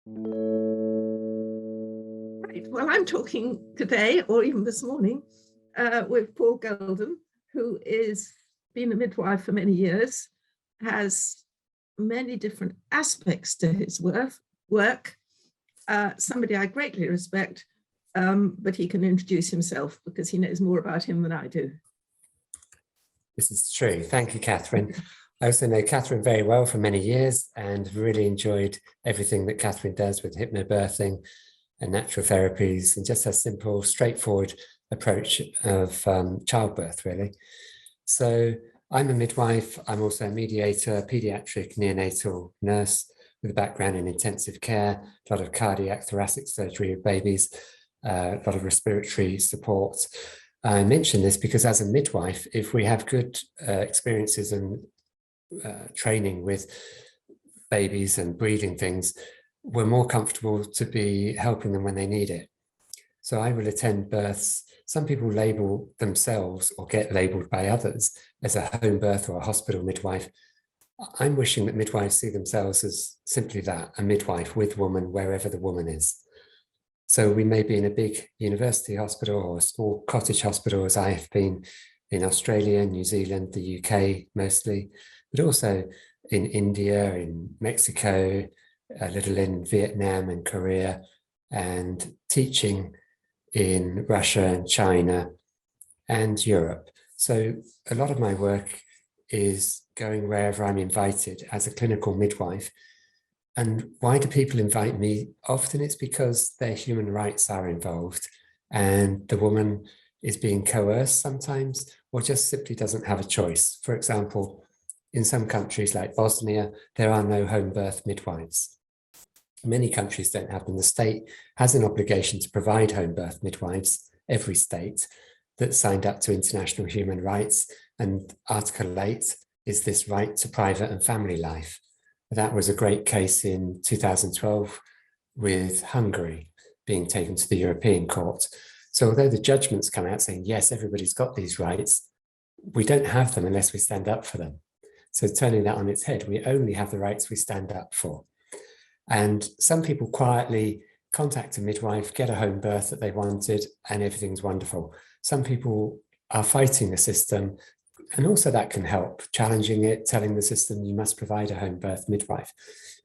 Right. Well, I'm talking today, or even this morning, with Paul Golden, who is been a midwife for many years, has many different aspects to his work. Somebody I greatly respect, but he can introduce himself because he knows more about him than I do. This is true. Thank you, Katharine. I also know Katharine very well for many years and really enjoyed everything that Katharine does with hypnobirthing and natural therapies and just a simple, straightforward approach of childbirth, really. So I'm a midwife. I'm also a mediator, pediatric neonatal nurse with a background in intensive care, a lot of cardiac, thoracic surgery of babies, a lot of respiratory support. I mention this because as a midwife, if we have good experiences and training with babies and breathing things, we're more comfortable to be helping them when they need it. So I will attend births. Some people label themselves or get labeled by others as a home birth or a hospital midwife. I'm wishing that midwives see themselves as simply that, a midwife with woman wherever the woman is. So we may be in a big university hospital or a small cottage hospital, as I have been in Australia, New Zealand, the UK mostly, but also in India, in Mexico, a little in Vietnam and Korea, and teaching in Russia and China and Europe. So a lot of my work is going wherever I'm invited as a clinical midwife. And why do people invite me? Often it's because their human rights are involved and the woman is being coerced sometimes, or just simply doesn't have a choice. For example, in some countries like Bosnia, there are no home birth midwives. Many countries don't have them. The state has an obligation to provide home birth midwives, every state that signed up to international human rights. And Article 8 is this right to private and family life. That was a great case in 2012 with Hungary being taken to the European Court. So although the judgments come out saying, yes, everybody's got these rights, we don't have them unless we stand up for them. So turning that on its head, we only have the rights we stand up for. And some people quietly contact a midwife, get a home birth that they wanted, and everything's wonderful. Some people are fighting the system, and also that can help, challenging it, telling the system you must provide a home birth midwife.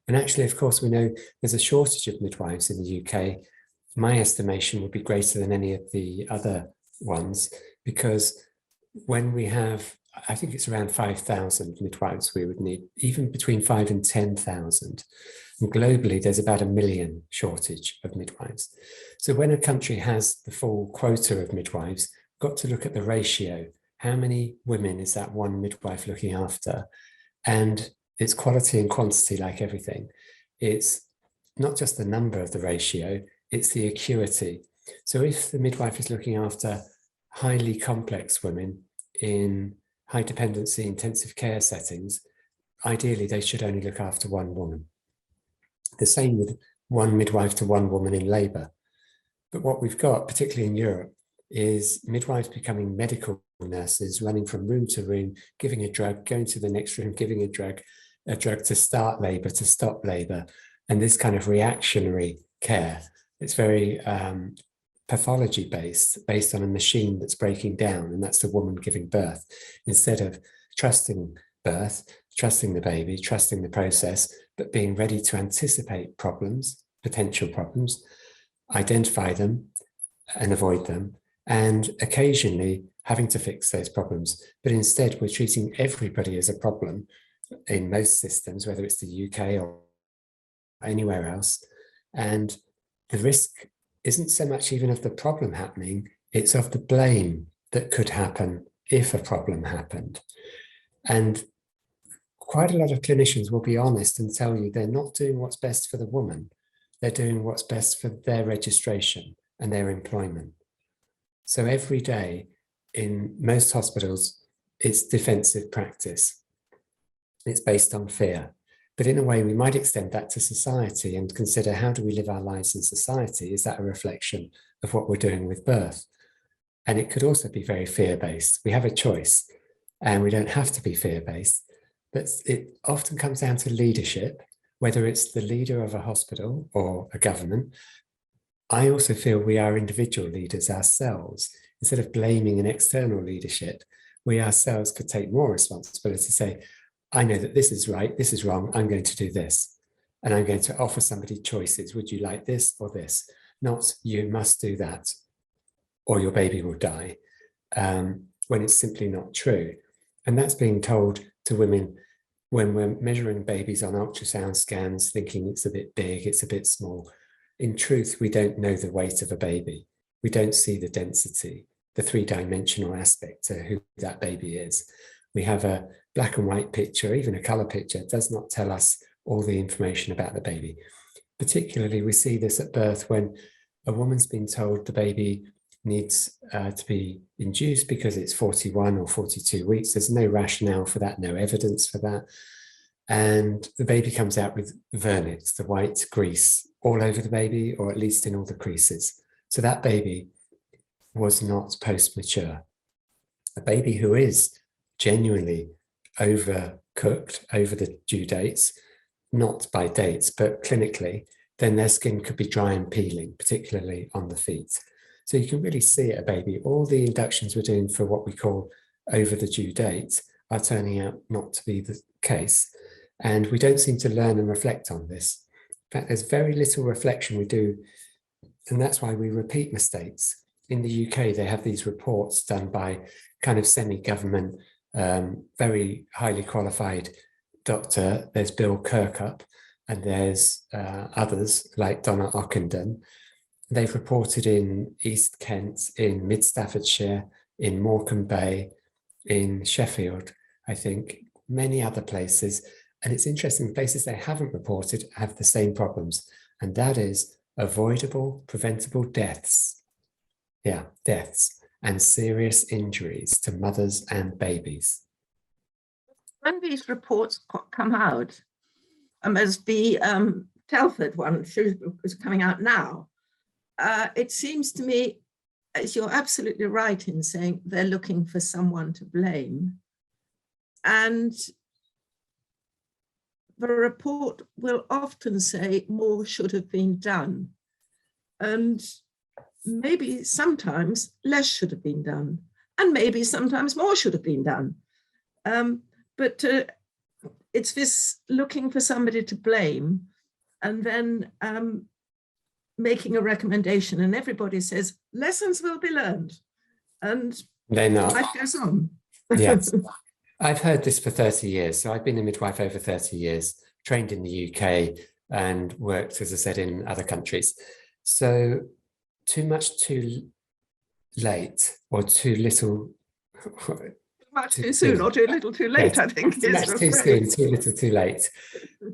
And actually, of course, we know there's a shortage of midwives in the UK. My estimation would be greater than any of the other ones, because when we have, I think it's around 5,000 midwives we would need, even between 5,000 and 10,000. And globally, there's about 1 million shortage of midwives. So when a country has the full quota of midwives, got to look at the ratio. How many women is that one midwife looking after? And it's quality and quantity like everything. It's not just the number of the ratio, it's the acuity. So if the midwife is looking after highly complex women in high dependency intensive care settings, ideally they should only look after one woman. The same with one midwife to one woman in labour. But what we've got, particularly in Europe, is midwives becoming medical nurses, running from room to room, giving a drug, going to the next room, giving a drug to start labour, to stop labour, and this kind of reactionary care. It's very pathology based on a machine that's breaking down, and that's the woman giving birth, instead of trusting birth, trusting the baby, trusting the process, but being ready to anticipate problems, potential problems, identify them and avoid them, and occasionally having to fix those problems. But instead, we're treating everybody as a problem in most systems, whether it's the UK or anywhere else. And the risk isn't so much even of the problem happening, it's of the blame that could happen if a problem happened. And quite a lot of clinicians will be honest and tell you they're not doing what's best for the woman, they're doing what's best for their registration and their employment. So every day in most hospitals, it's defensive practice. It's based on fear. But in a way, we might extend that to society and consider, how do we live our lives in society? Is that a reflection of what we're doing with birth? And it could also be very fear-based. We have a choice and we don't have to be fear-based, but it often comes down to leadership whether it's the leader of a hospital or a government, I also feel we are individual leaders ourselves. Instead of blaming an external leadership, we ourselves could take more responsibility to say, I know that this is right, this is wrong, I'm going to do this. And I'm going to offer somebody choices. Would you like this or this? Not you must do that or your baby will die, when it's simply not true. And that's being told to women when we're measuring babies on ultrasound scans, thinking it's a bit big, it's a bit small. In truth, we don't know the weight of a baby. We don't see the density, the three-dimensional aspect to who that baby is. We have a black and white picture, even a color picture does not tell us all the information about the baby. Particularly, we see this at birth when a woman's been told the baby needs to be induced because it's 41 or 42 weeks. There's no rationale for that, no evidence for that. And the baby comes out with vernix, the white grease, all over the baby, or at least in all the creases. So that baby was not post-mature. A baby who is genuinely overcooked over the due dates, not by dates, but clinically, then their skin could be dry and peeling, particularly on the feet. So you can really see it, a baby. All the inductions we're doing for what we call over the due date are turning out not to be the case. And we don't seem to learn and reflect on this. In fact, there's very little reflection we do, and that's why we repeat mistakes. In the UK, they have these reports done by kind of semi-government, very highly qualified doctor. There's Bill Kirkup, and there's others like Donna Ockenden. They've reported in East Kent, in Mid Staffordshire, in Morecambe Bay, in Sheffield, I think, many other places. And it's interesting, places they haven't reported have the same problems, and that is avoidable, preventable deaths. Yeah, deaths and serious injuries to mothers and babies. When these reports come out, as the Telford one is coming out now, it seems to me, as you're absolutely right in saying they're looking for someone to blame. And the report will often say more should have been done. And maybe sometimes less should have been done. And maybe sometimes more should have been done. But it's this looking for somebody to blame and then making a recommendation, and everybody says lessons will be learned, and they're not. Life goes on. Yes, I've heard this for 30 years. So I've been a midwife over 30 years, trained in the UK and worked, as I said, in other countries. So too much too late or too little. Much too soon or too little too late, yes. I think. Too much too soon, too little too late.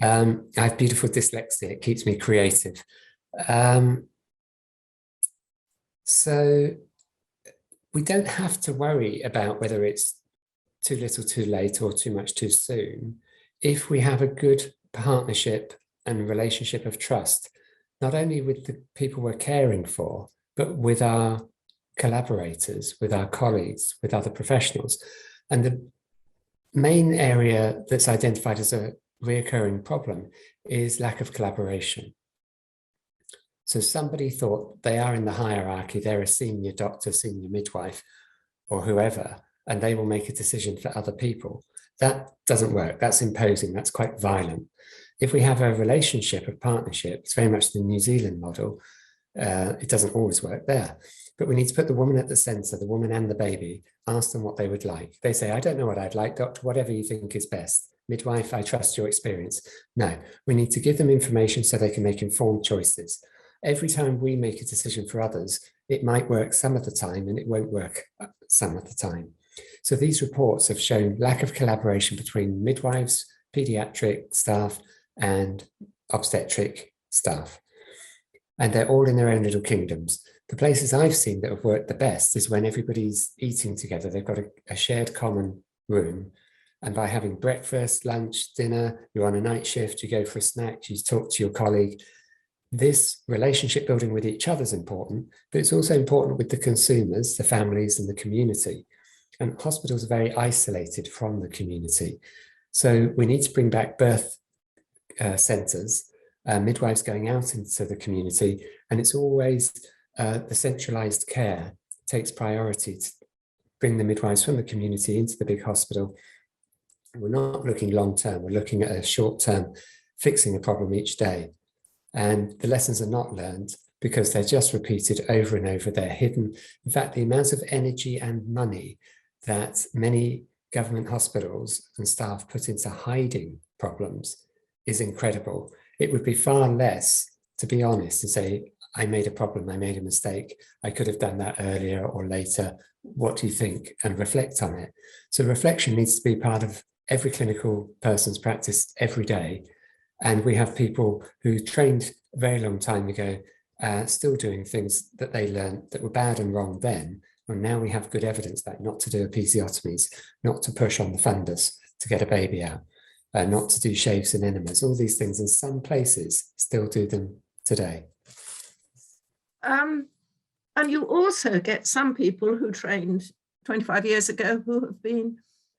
I have beautiful dyslexia. It keeps me creative. So we don't have to worry about whether it's too little too late or too much too soon if we have a good partnership and relationship of trust, not only with the people we're caring for, but with our collaborators, with our colleagues, with other professionals. And the main area that's identified as a reoccurring problem is lack of collaboration. So somebody thought they are in the hierarchy, they're a senior doctor, senior midwife, or whoever, and they will make a decision for other people. That doesn't work. That's imposing. That's quite violent. If we have a relationship, a partnership, it's very much the New Zealand model. It doesn't always work there. But we need to put the woman at the center, the woman and the baby, ask them what they would like. They say, I don't know what I'd like, doctor, whatever you think is best. Midwife, I trust your experience. No, we need to give them information so they can make informed choices. Every time we make a decision for others, it might work some of the time and it won't work some of the time. So these reports have shown lack of collaboration between midwives, pediatric staff, and obstetric staff. And they're all in their own little kingdoms. The places I've seen that have worked the best is when everybody's eating together. They've got a shared common room. And by having breakfast, lunch, dinner, you're on a night shift, you go for a snack, you talk to your colleague. This relationship building with each other is important, but it's also important with the consumers, the families and the community. And hospitals are very isolated from the community. So we need to bring back birth centres, midwives going out into the community, and it's always the centralised care takes priority to bring the midwives from the community into the big hospital. We're not looking long term, we're looking at a short term, fixing a problem each day. And the lessons are not learned because they're just repeated over and over, they're hidden. In fact, the amount of energy and money that many government hospitals and staff put into hiding problems is incredible. It would be far less, to be honest, and say, I made a problem, I made a mistake, I could have done that earlier or later, what do you think? And reflect on it. So reflection needs to be part of every clinical person's practice every day. And we have people who trained a very long time ago, still doing things that they learned that were bad and wrong then. And now we have good evidence that not to do episiotomies, not to push on the fundus to get a baby out, not to do shaves and enemas, all these things in some places still do them today. And you also get some people who trained 25 years ago who have been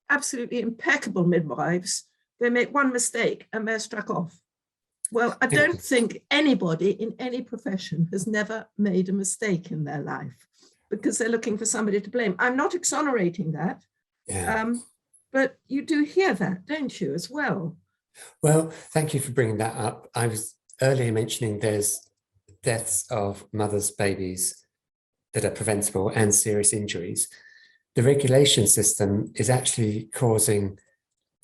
absolutely impeccable midwives. They make one mistake and they're struck off. Well, I don't think anybody in any profession has never made a mistake in their life because they're looking for somebody to blame. I'm not exonerating that, but you do hear that, don't you, as well? Well, thank you for bringing that up. I was earlier mentioning there's deaths of mothers, babies that are preventable and serious injuries. The regulation system is actually causing,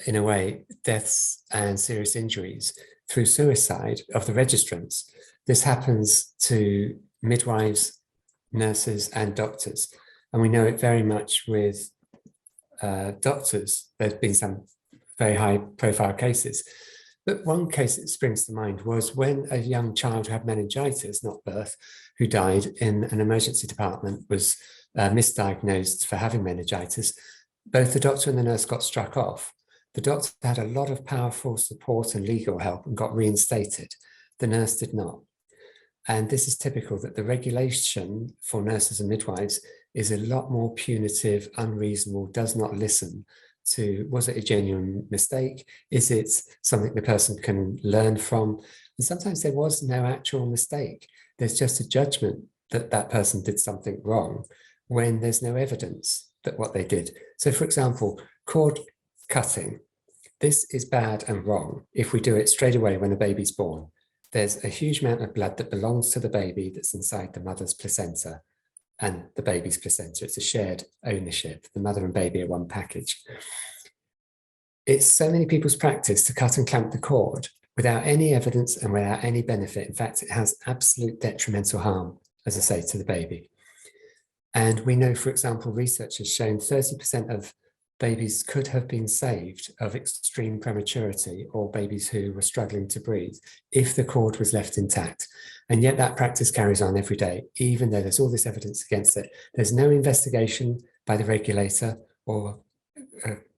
in a way, deaths and serious injuries through suicide of the registrants. This happens to midwives, nurses, and doctors. And we know it very much with doctors. There's been some very high profile cases. But one case that springs to mind was when a young child who had meningitis, not birth, who died in an emergency department, was misdiagnosed for having meningitis. Both the doctor and the nurse got struck off. The doctor had a lot of powerful support and legal help and got reinstated. The nurse did not. And this is typical that the regulation for nurses and midwives is a lot more punitive, unreasonable, does not listen to, was it a genuine mistake? Is it something the person can learn from? And sometimes there was no actual mistake. There's just a judgment that that person did something wrong when there's no evidence that what they did. So for example, cord cutting. This is bad and wrong if we do it straight away when a baby's born. There's a huge amount of blood that belongs to the baby that's inside the mother's placenta and the baby's placenta. It's a shared ownership. The mother and baby are one package. It's so many people's practice to cut and clamp the cord without any evidence and without any benefit. In fact, it has absolute detrimental harm, as I say, to the baby. And we know, for example, research has shown 30% of babies could have been saved of extreme prematurity or babies who were struggling to breathe if the cord was left intact. And yet that practice carries on every day, even though there's all this evidence against it. There's no investigation by the regulator or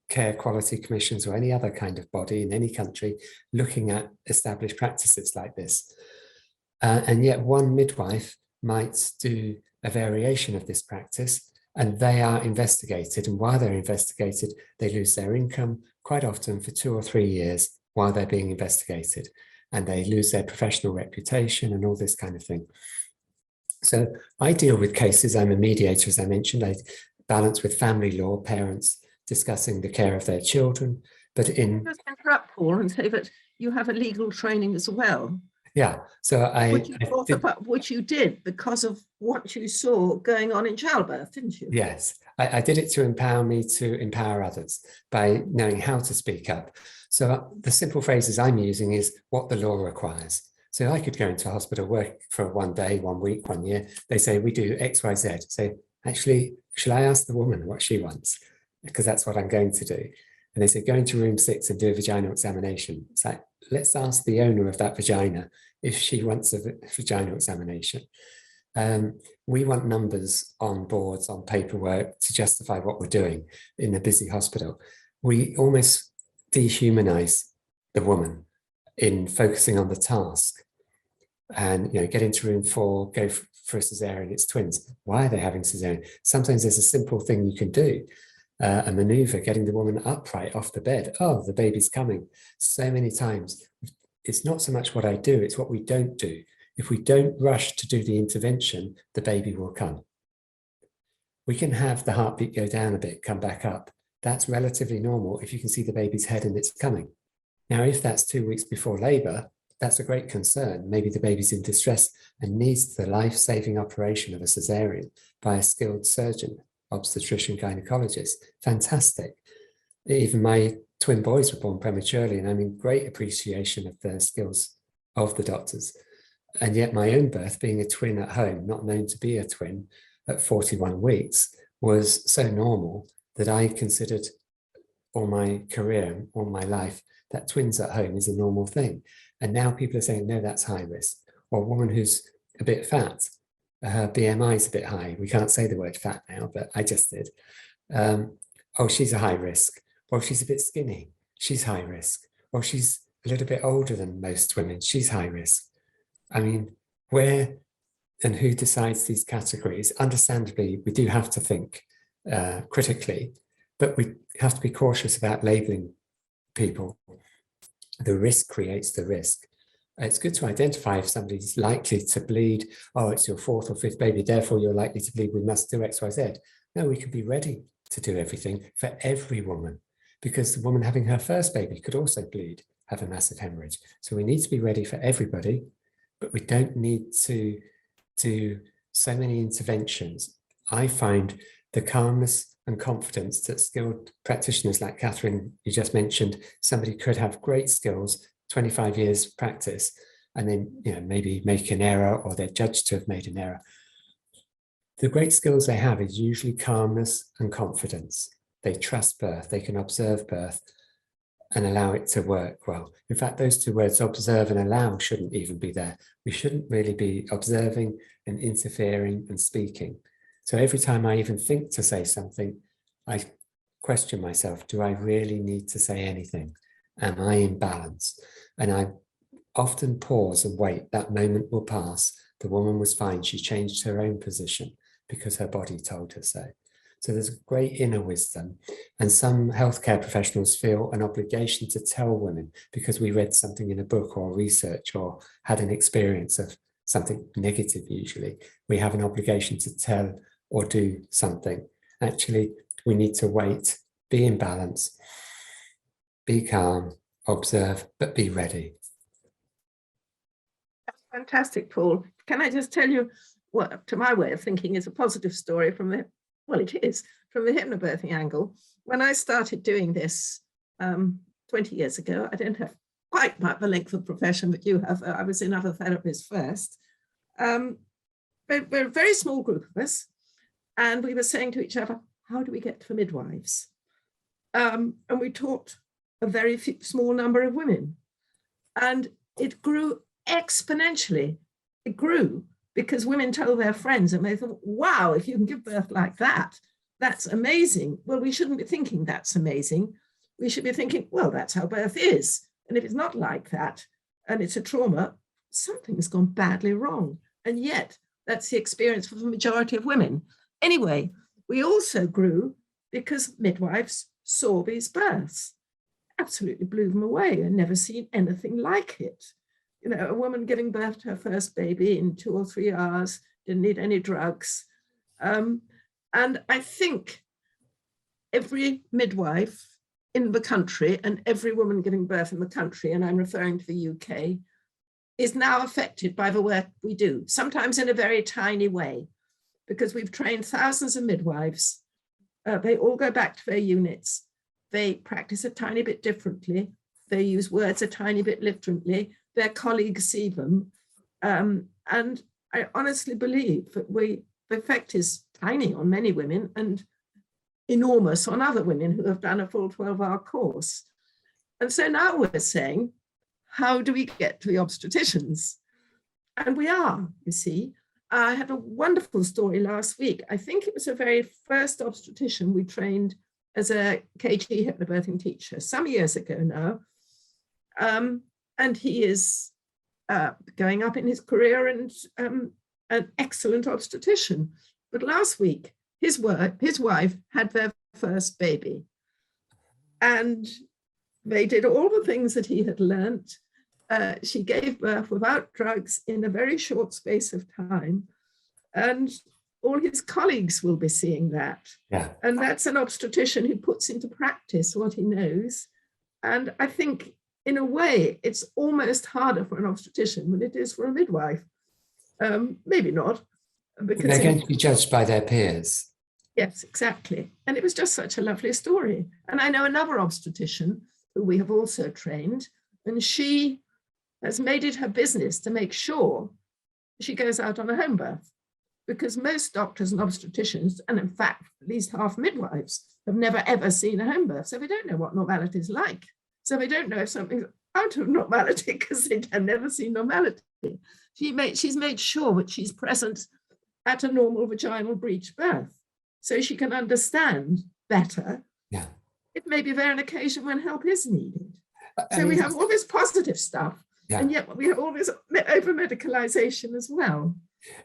care quality commissions or any other kind of body in any country looking at established practices like this. And yet one midwife might do a variation of this practice, and they are investigated. And while they're investigated, they lose their income quite often for 2 or 3 years while they're being investigated. And they lose their professional reputation and all this kind of thing. So I deal with cases. I'm a mediator, as I mentioned. I balance with family law, parents discussing the care of their children. But in... Just interrupt, Paul, and say that you have a legal training as well. Yeah, so which you did because of what you saw going on in childbirth, didn't you? Yes, I did it to empower me to empower others by knowing how to speak up. So the simple phrases I'm using is what the law requires. So I could go into a hospital, work for 1 day, 1 week, 1 year. They say, we do X, Y, Z. Say, actually, shall I ask the woman what she wants? Because that's what I'm going to do. And they say, go into room 6 and do a vaginal examination. It's like, let's ask the owner of that vagina if she wants a vaginal examination. We want numbers on boards, on paperwork to justify what we're doing in a busy hospital. We almost dehumanize the woman in focusing on the task. And, you know, get into room 4, go for a cesarean, it's twins. Why are they having cesarean? Sometimes there's a simple thing you can do. A maneuver, getting the woman upright off the bed. Oh, the baby's coming. So many times it's not so much what I do, it's what we don't do. If we don't rush to do the intervention, the baby will come. We can have the heartbeat go down a bit, come back up. That's relatively normal if you can see the baby's head and it's coming. Now, if that's 2 weeks before labor, that's a great concern. Maybe the baby's in distress and needs the life-saving operation of a cesarean by a skilled surgeon, obstetrician, gynecologist. Fantastic. Even my twin boys were born prematurely, and I'm in great appreciation of the skills of the doctors. And yet my own birth, being a twin at home, not known to be a twin at 41 weeks, was so normal that I considered all my career, all my life, that twins at home is a normal thing. And now people are saying, no, that's high risk. Or a woman who's a bit fat, her BMI is a bit high. We can't say the word fat now, but I just did. Oh, she's a high risk. Well, she's a bit skinny. She's high risk. Well, she's a little bit older than most women. She's high risk. I mean, where and who decides these categories? Understandably, we do have to think critically, but we have to be cautious about labeling people. The risk creates the risk. It's good to identify if somebody's likely to bleed. Oh, it's your 4th or 5th baby, therefore you're likely to bleed. We must do X, Y, Z. No, we can be ready to do everything for every woman, because the woman having her first baby could also bleed, have a massive hemorrhage. So we need to be ready for everybody, but we don't need to do so many interventions. I find the calmness and confidence that skilled practitioners like Katharine, you just mentioned, somebody could have great skills, 25 years practice, and then maybe make an error, or they're judged to have made an error. The great skills they have is usually calmness and confidence. They trust birth, they can observe birth and allow it to work well. In fact, those two words, observe and allow, shouldn't even be there. We shouldn't really be observing and interfering and speaking. So every time I even think to say something, I question myself, do I really need to say anything? Am I in balance? And I often pause and wait. That moment will pass. The woman was fine. She changed her own position because her body told her so. So there's a great inner wisdom. And some healthcare professionals feel an obligation to tell women because we read something in a book or research or had an experience of something negative usually. We have an obligation to tell or do something. Actually, we need to wait, be in balance, be calm, observe, but be ready. That's fantastic, Paul. Can I just tell you what, to my way of thinking, is a positive story from the, well, it is, from the hypnobirthing angle. When I started doing this 20 years ago, I don't have quite the length of profession that you have. I was in other therapies first. But we're a very small group of us, and we were saying to each other, how do we get to midwives? And we taught a very small number of women, and it grew exponentially. It grew because women told their friends, and they thought, wow, if you can give birth like that, that's amazing. Well, we shouldn't be thinking that's amazing. We should be thinking, well, that's how birth is. And if it's not like that, and it's a trauma, something's gone badly wrong. And yet, that's the experience for the majority of women. Anyway, we also grew because midwives saw these births. Absolutely blew them away and never seen anything like it. You know, a woman giving birth to her first baby in 2 or 3 hours, didn't need any drugs. And I think every midwife in the country and every woman giving birth in the country, and I'm referring to the UK, is now affected by the work we do, sometimes in a very tiny way, because we've trained thousands of midwives. They all go back to their units. They practice a tiny bit differently. They use words a tiny bit differently. Their colleagues see them. And I honestly believe that the effect is tiny on many women and enormous on other women who have done a full 12-hour course. And so now we're saying, how do we get to the obstetricians? And we are, you see. I had a wonderful story last week. I think it was the very first obstetrician we trained as a KG hypnobirthing teacher some years ago now. And he is going up in his career and an excellent obstetrician. But last week, his wife had their first baby. And they did all the things that he had learnt. She gave birth without drugs in a very short space of time. And all his colleagues will be seeing that. Yeah. And that's an obstetrician who puts into practice what he knows. And I think, in a way, it's almost harder for an obstetrician than it is for a midwife. Maybe not. Because they're going to be judged by their peers. Yes, exactly. And it was just such a lovely story. And I know another obstetrician who we have also trained, and she has made it her business to make sure she goes out on a home birth, because most doctors and obstetricians, and in fact, at least half midwives, have never ever seen a home birth. So they don't know what normality is like. So they don't know if something's out of normality because they have never seen normality. She's made sure that she's present at a normal vaginal breech birth, so she can understand better. Yeah. It may be there an occasion when help is needed. So we have all this positive stuff, yeah, and yet we have all this over-medicalization as well.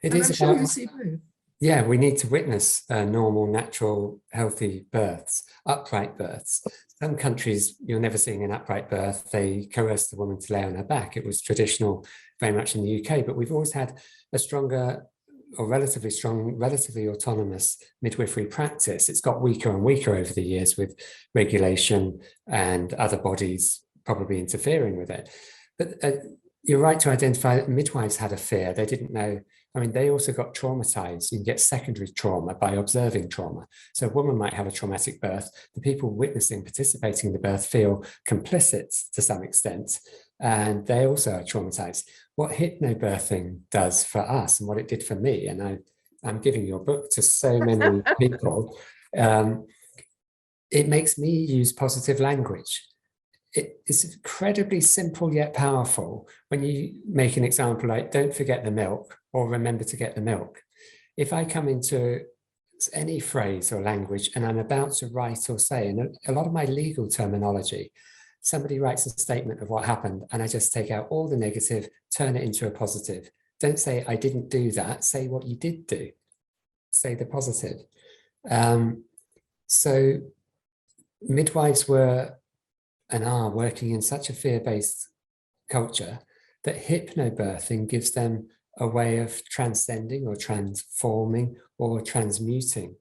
It and is I'm sure you see both. Yeah, we need to witness normal, natural, healthy births, upright births. Some countries, you're never seeing an upright birth. They coerce the woman to lay on her back. It was traditional very much in the UK, but we've always had a stronger or relatively strong, relatively autonomous midwifery practice. It's got weaker and weaker over the years with regulation and other bodies probably interfering with it. But you're right to identify that midwives had a fear. They didn't know. I mean, they also got traumatized. You can get secondary trauma by observing trauma. So a woman might have a traumatic birth. The people witnessing, participating in the birth feel complicit to some extent, and they also are traumatized. What hypnobirthing does for us and what it did for me, and I'm giving your book to so many people, it makes me use positive language. It's incredibly simple yet powerful when you make an example like, don't forget the milk or remember to get the milk. If I come into any phrase or language and I'm about to write or say, and a lot of my legal terminology, somebody writes a statement of what happened and I just take out all the negative, turn it into a positive. Don't say, I didn't do that. Say what you did do. Say the positive. So midwives were and are working in such a fear-based culture that hypnobirthing gives them a way of transcending or transforming or transmuting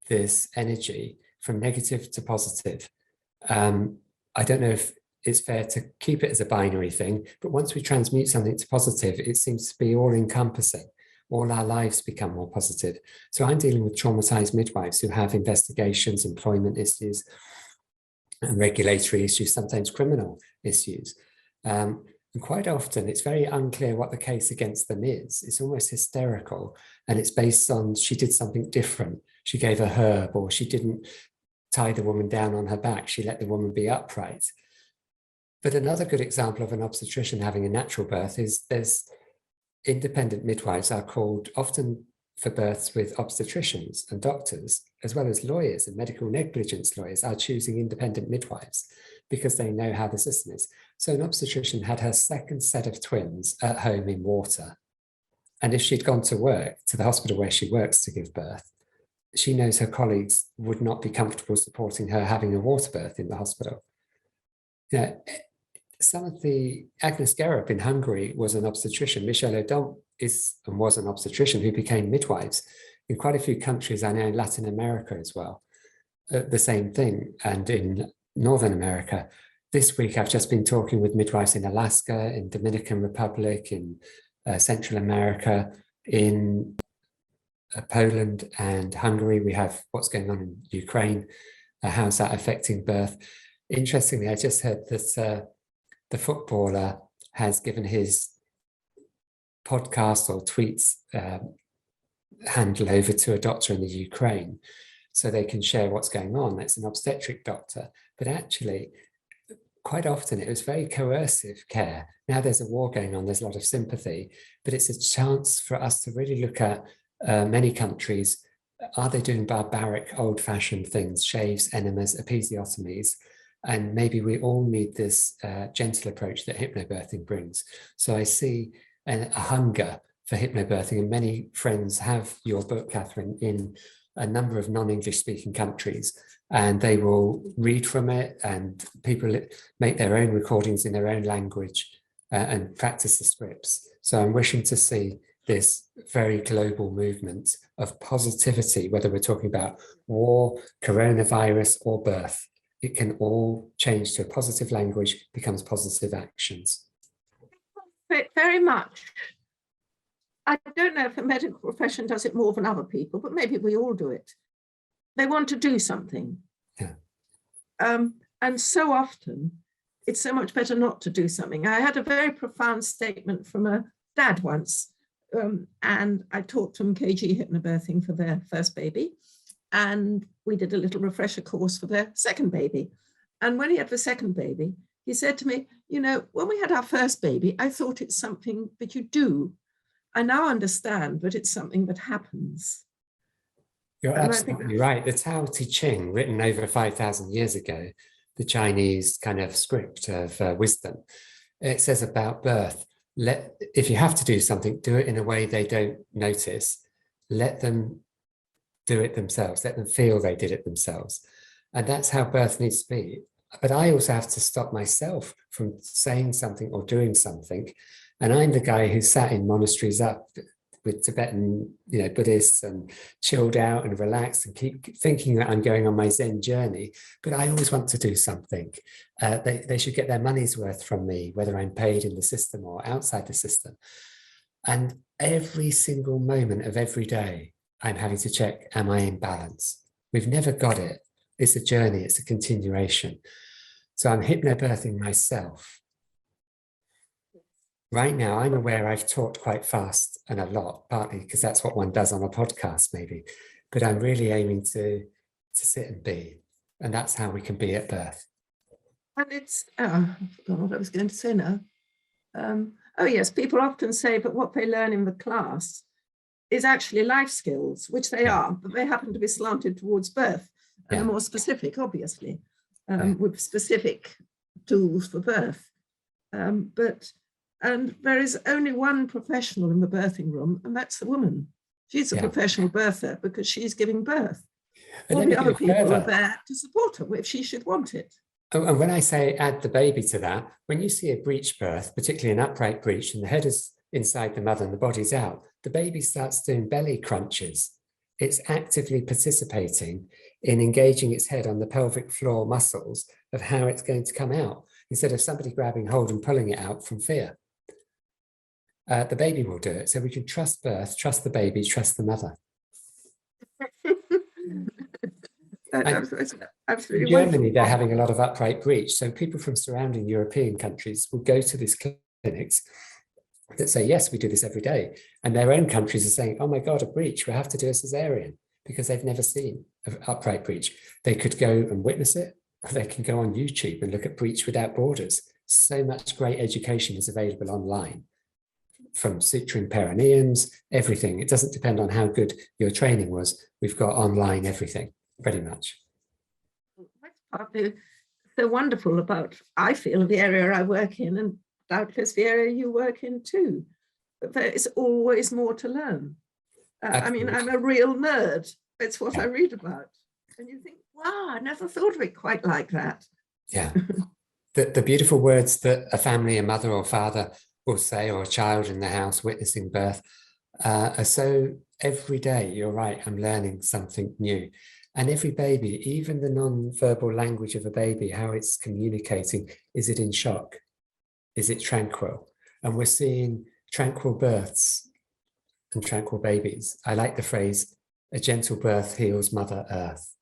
this energy from negative to positive. I don't know if it's fair to keep it as a binary thing, but once we transmute something to positive, it seems to be all-encompassing. All our lives become more positive. So I'm dealing with traumatized midwives who have investigations, employment issues, and regulatory issues, sometimes criminal issues. And quite often it's very unclear what the case against them is. It's almost hysterical. And it's based on, she did something different. She gave a herb, or she didn't tie the woman down on her back. She let the woman be upright. But another good example of an obstetrician having a natural birth is there's independent midwives are called often for births with obstetricians and doctors, as well as lawyers and medical negligence lawyers are choosing independent midwives because they know how the system is. So an obstetrician had her second set of twins at home in water. And if she'd gone to work, to the hospital where she works to give birth, she knows her colleagues would not be comfortable supporting her having a water birth in the hospital. You know, some of the, Agnes Gerup in Hungary was an obstetrician. Michelle O'Donnell is and was an obstetrician who became midwives. In quite a few countries, I know in Latin America as well, the same thing. And in Northern America, this week I've just been talking with midwives in Alaska, in Dominican Republic, in Central America, in Poland and Hungary. We have what's going on in Ukraine. How's that affecting birth? Interestingly, I just heard that the footballer has given his podcast or tweets handle over to a doctor in the Ukraine so they can share what's going on. That's an obstetric doctor. But actually, quite often it was very coercive care. Now there's a war going on, there's a lot of sympathy, but it's a chance for us to really look at many countries. Are they doing barbaric, old-fashioned things, shaves, enemas, episiotomies? And maybe we all need this gentle approach that hypnobirthing brings. So I see a hunger for hypnobirthing, and many friends have your book, Katharine, in a number of non-English speaking countries, and they will read from it, and people make their own recordings in their own language and practice the scripts. So I'm wishing to see this very global movement of positivity, whether we're talking about war, coronavirus, or birth. It can all change to a positive language, becomes positive actions. Very much. I don't know if the medical profession does it more than other people, but maybe we all do it. They want to do something. Yeah. And so often, it's so much better not to do something. I had a very profound statement from a dad once, and I taught them KG hypnobirthing for their first baby. And we did a little refresher course for their second baby. And when he had the second baby, he said to me, you know, when we had our first baby, I thought it's something that you do. I now understand that it's something that happens. You're absolutely right. The Tao Te Ching, written over 5,000 years ago, the Chinese kind of script of wisdom, it says about birth, if you have to do something, do it in a way they don't notice. Let them do it themselves. Let them feel they did it themselves. And that's how birth needs to be. But I also have to stop myself from saying something or doing something. And I'm the guy who sat in monasteries up with Tibetan, Buddhists, and chilled out and relaxed and keep thinking that I'm going on my Zen journey. But I always want to do something. They should get their money's worth from me, whether I'm paid in the system or outside the system. And every single moment of every day, I'm having to check, am I in balance? We've never got it. It's a journey, it's a continuation. So I'm hypnobirthing myself. Right now, I'm aware I've taught quite fast and a lot, partly because that's what one does on a podcast, maybe. But I'm really aiming to sit and be. And that's how we can be at birth. And it's, I forgot what I was going to say now. Oh, yes, people often say, but what they learn in the class is actually life skills, which they are, but they happen to be slanted towards birth and are more specific, obviously, with specific tools for birth. And there is only one professional in the birthing room, and that's the woman. She's a professional birther because she's giving birth. All the other people are there to support her if she should want it. And when I say add the baby to that, when you see a breech birth, particularly an upright breech, and the head is inside the mother and the body's out, the baby starts doing belly crunches. It's actively participating in engaging its head on the pelvic floor muscles of how it's going to come out, instead of somebody grabbing hold and pulling it out from fear. The baby will do it. So we can trust birth, trust the baby, trust the mother. Absolutely. In Germany, they're having a lot of upright breech. So people from surrounding European countries will go to these clinics that say, yes, we do this every day. And their own countries are saying, oh my God, a breech, we have to do a cesarean, because they've never seen an upright breech. They could go and witness it, or they can go on YouTube and look at Breech Without Borders. So much great education is available online, from suturing perineums, everything. It doesn't depend on how good your training was. We've got online everything, pretty much. That's partly so wonderful about, I feel, the area I work in, and doubtless the area you work in too. But there is always more to learn. I mean, I'm a real nerd. It's what I read about. And you think, wow, I never thought of it quite like that. Yeah. The beautiful words that a family, a mother or father will say, or a child in the house witnessing birth, are so every day. You're right, I'm learning something new. And every baby, even the non-verbal language of a baby, how it's communicating, is it in shock? Is it tranquil? And we're seeing tranquil births and tranquil babies. I like the phrase, a gentle birth heals Mother Earth.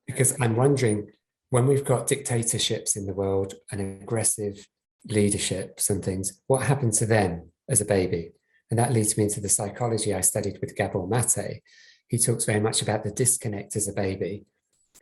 Because I'm wondering, when we've got dictatorships in the world and aggressive leaderships and things, what happened to them as a baby? And that leads me into the psychology I studied with Gabor Mate. He talks very much about the disconnect as a baby.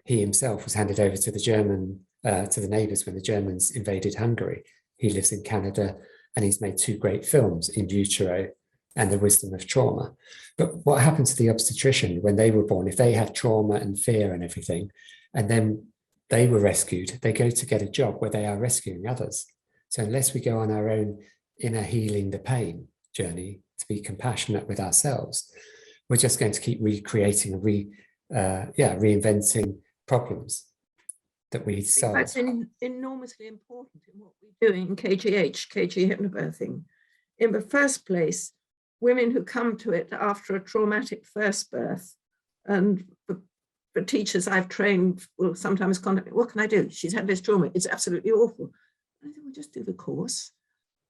He himself was handed over to the neighbours when the Germans invaded Hungary. He lives in Canada, and he's made 2 great films, In Utero and The Wisdom of Trauma. But what happened to the obstetrician when they were born? If they had trauma and fear and everything, and then they were rescued, they go to get a job where they are rescuing others. So unless we go on our own inner healing the pain journey to be compassionate with ourselves, we're just going to keep recreating and reinventing problems that we solve. That's enormously important in what we do in KGH, KG hypnobirthing. In the first place, women who come to it after a traumatic first birth, and the teachers I've trained will sometimes contact me, what can I do? She's had this trauma, it's absolutely awful. I think, well, just do the course.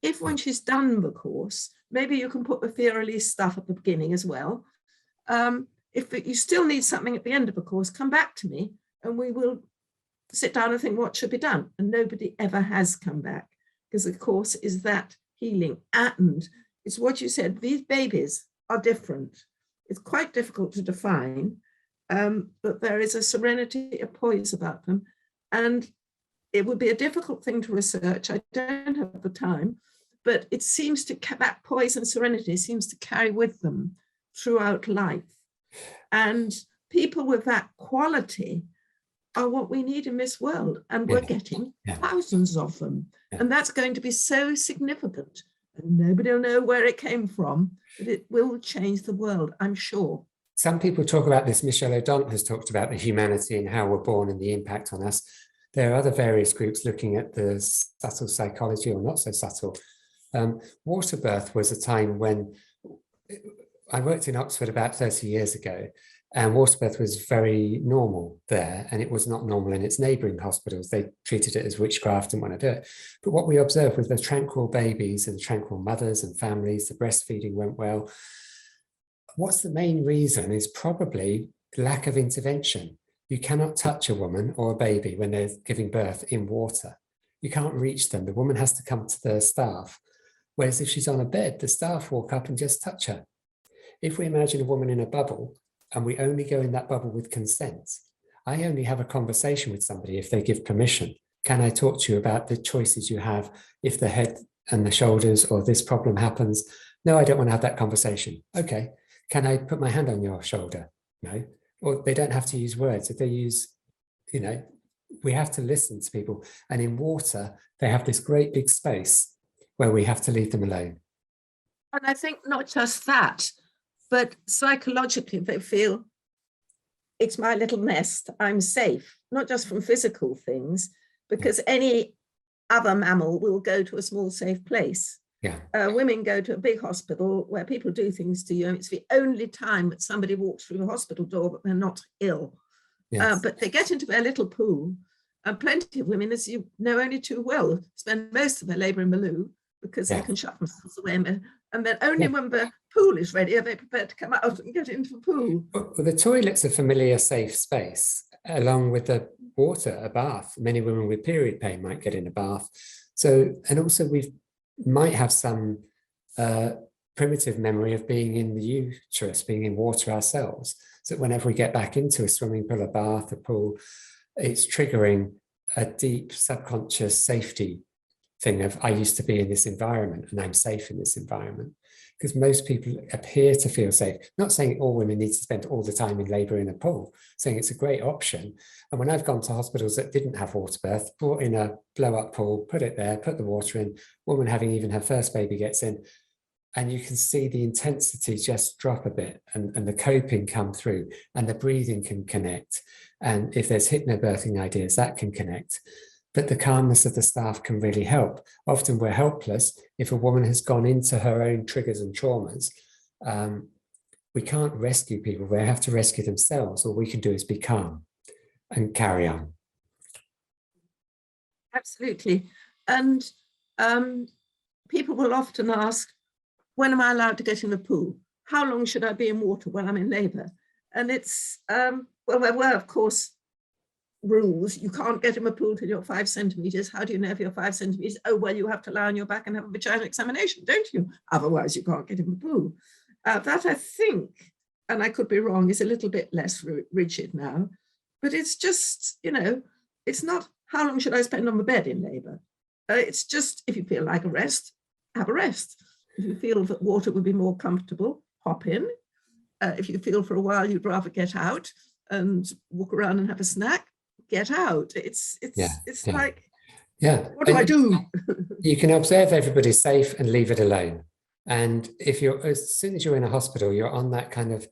If when she's done the course, maybe you can put the fear release stuff at the beginning as well. If you still need something at the end of the course, come back to me and we will sit down and think what should be done. And nobody ever has come back, because the course is that healing. And it's what you said, these babies are different. It's quite difficult to define, but there is a serenity, a poise about them. And it would be a difficult thing to research. I don't have the time, but it seems to, that poise and serenity seems to carry with them throughout life. And people with that quality are what we need in this world. And we're getting thousands of them. And that's going to be so significant. And nobody will know where it came from, but it will change the world, I'm sure. Some people talk about this. Michelle O'Donnell has talked about the humanity and how we're born and the impact on us. There are other various groups looking at the subtle psychology, or not so subtle. Water birth was a time when I worked in Oxford about 30 years ago, and water birth was very normal there, and it was not normal in its neighbouring hospitals. They treated it as witchcraft and want to do it. But what we observed with the tranquil babies and tranquil mothers and families, the breastfeeding went well. What's the main reason is probably lack of intervention. You cannot touch a woman or a baby when they're giving birth in water. You can't reach them. The woman has to come to the staff. Whereas if she's on a bed, the staff walk up and just touch her. If we imagine a woman in a bubble and we only go in that bubble with consent, I only have a conversation with somebody if they give permission. Can I talk to you about the choices you have if the head and the shoulders or this problem happens? No, I don't want to have that conversation. Okay. Can I put my hand on your shoulder? No. Or they don't have to use words. If they use, we have to listen to people. And in water, they have this great big space where we have to leave them alone. And I think not just that, but psychologically they feel it's my little nest, I'm safe, not just from physical things, because any other mammal will go to a small safe place. Yeah. Women go to a big hospital where people do things to you, and it's the only time that somebody walks through the hospital door but they're not ill. Yes. But they get into their little pool, and plenty of women, as you know only too well, spend most of their labour in the loo because they can shut themselves away, and then only when the pool is ready are they prepared to come out and get into the pool. Well, the toilet's a familiar, safe space, along with the water, a bath. Many women with period pain might get in a bath. So, and also we might have some primitive memory of being in the uterus, being in water ourselves. So whenever we get back into a swimming pool, a bath, a pool, it's triggering a deep subconscious safety thing of, I used to be in this environment and I'm safe in this environment. Because most people appear to feel safe. Not saying all women need to spend all the time in labour in a pool, saying it's a great option. And when I've gone to hospitals that didn't have water birth, brought in a blow-up pool, put it there, put the water in, woman having even her first baby gets in, and you can see the intensity just drop a bit, and the coping come through, and the breathing can connect. And if there's hypnobirthing ideas, that can connect. But the calmness of the staff can really help. Often we're helpless if a woman has gone into her own triggers and traumas. We can't rescue people, they have to rescue themselves. All we can do is be calm and carry on. Absolutely. And people will often ask, when am I allowed to get in the pool? How long should I be in water when I'm in labour? And it's, well, there were, of course, rules. You can't get in a pool till you're 5 centimetres. How do you know if you're 5 centimetres? Oh, well, you have to lie on your back and have a vaginal examination, don't you? Otherwise, you can't get in the pool. That, I think, and I could be wrong, is a little bit less rigid now. But it's just, it's not how long should I spend on the bed in labour. It's just, if you feel like a rest, have a rest. If you feel that water would be more comfortable, hop in. If you feel for a while you'd rather get out and walk around and have a snack, get out. It's like, what do I do? You can observe everybody's safe and leave it alone. And if you're, as soon as you're in a hospital, you're on that kind of,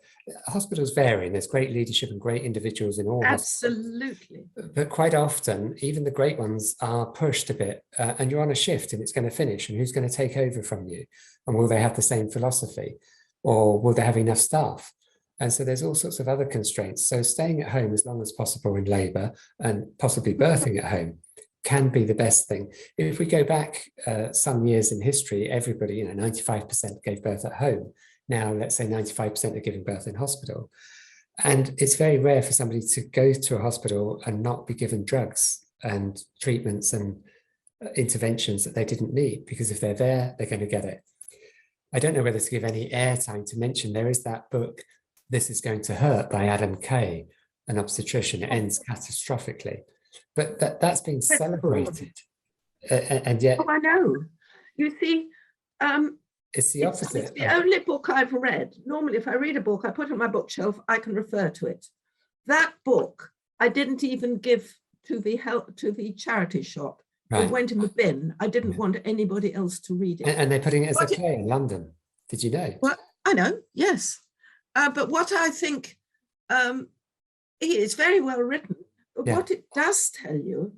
hospitals vary, and there's great leadership and great individuals in all hospitals. Absolutely. But quite often, even the great ones are pushed a bit, and you're on a shift and it's going to finish, and who's going to take over from you? And will they have the same philosophy, or will they have enough staff? And so there's all sorts of other constraints. So staying at home as long as possible in labour, and possibly birthing at home, can be the best thing. If we go back some years in history, everybody, 95% gave birth at home. Now, let's say 95% are giving birth in hospital. And it's very rare for somebody to go to a hospital and not be given drugs and treatments and interventions that they didn't need, because if they're there, they're going to get it. I don't know whether to give any airtime to mention there is that book, This Is Going to Hurt, by Adam Kay, an obstetrician. It ends catastrophically. But that's been celebrated, and yet... Oh, I know. You see, it's the opposite. It's the only book I've read. Normally, if I read a book, I put it on my bookshelf, I can refer to it. That book, I didn't even give to the charity shop. Right. It went in the bin. I didn't want anybody else to read it. And they're putting it as a play in London. Did you know? Well, I know, yes. But what I think, it's very well written. But what it does tell you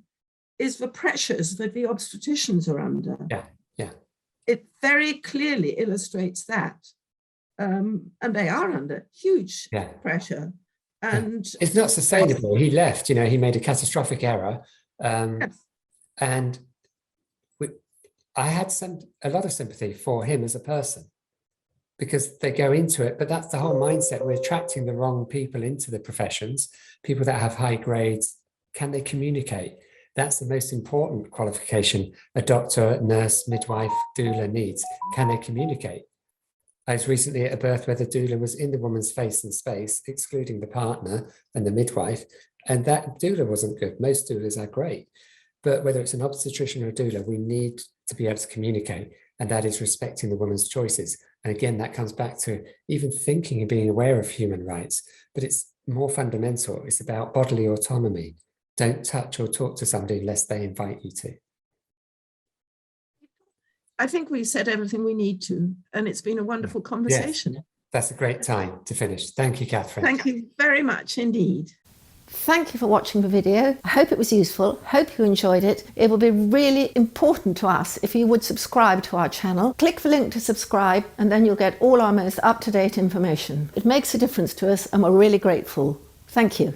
is the pressures that the obstetricians are under. Yeah. It very clearly illustrates that. And they are under huge pressure. And it's not sustainable. He left, he made a catastrophic error. And I had a lot of sympathy for him as a person, because they go into it, but that's the whole mindset. We're attracting the wrong people into the professions, people that have high grades. Can they communicate? That's the most important qualification a doctor, nurse, midwife, doula needs. Can they communicate? I was recently at a birth where the doula was in the woman's face and space, excluding the partner and the midwife, and that doula wasn't good. Most doulas are great, but whether it's an obstetrician or a doula, we need to be able to communicate, and that is respecting the woman's choices. And again, that comes back to even thinking and being aware of human rights, but it's more fundamental. It's about bodily autonomy. Don't touch or talk to somebody unless they invite you to. I think we said everything we need to, and it's been a wonderful conversation. Yes, that's a great time to finish. Thank you, Katharine. Thank you very much indeed. Thank you for watching the video. I hope it was useful. Hope you enjoyed it. It will be really important to us if you would subscribe to our channel. Click the link to subscribe, and then you'll get all our most up-to-date information. It makes a difference to us, and we're really grateful. Thank you.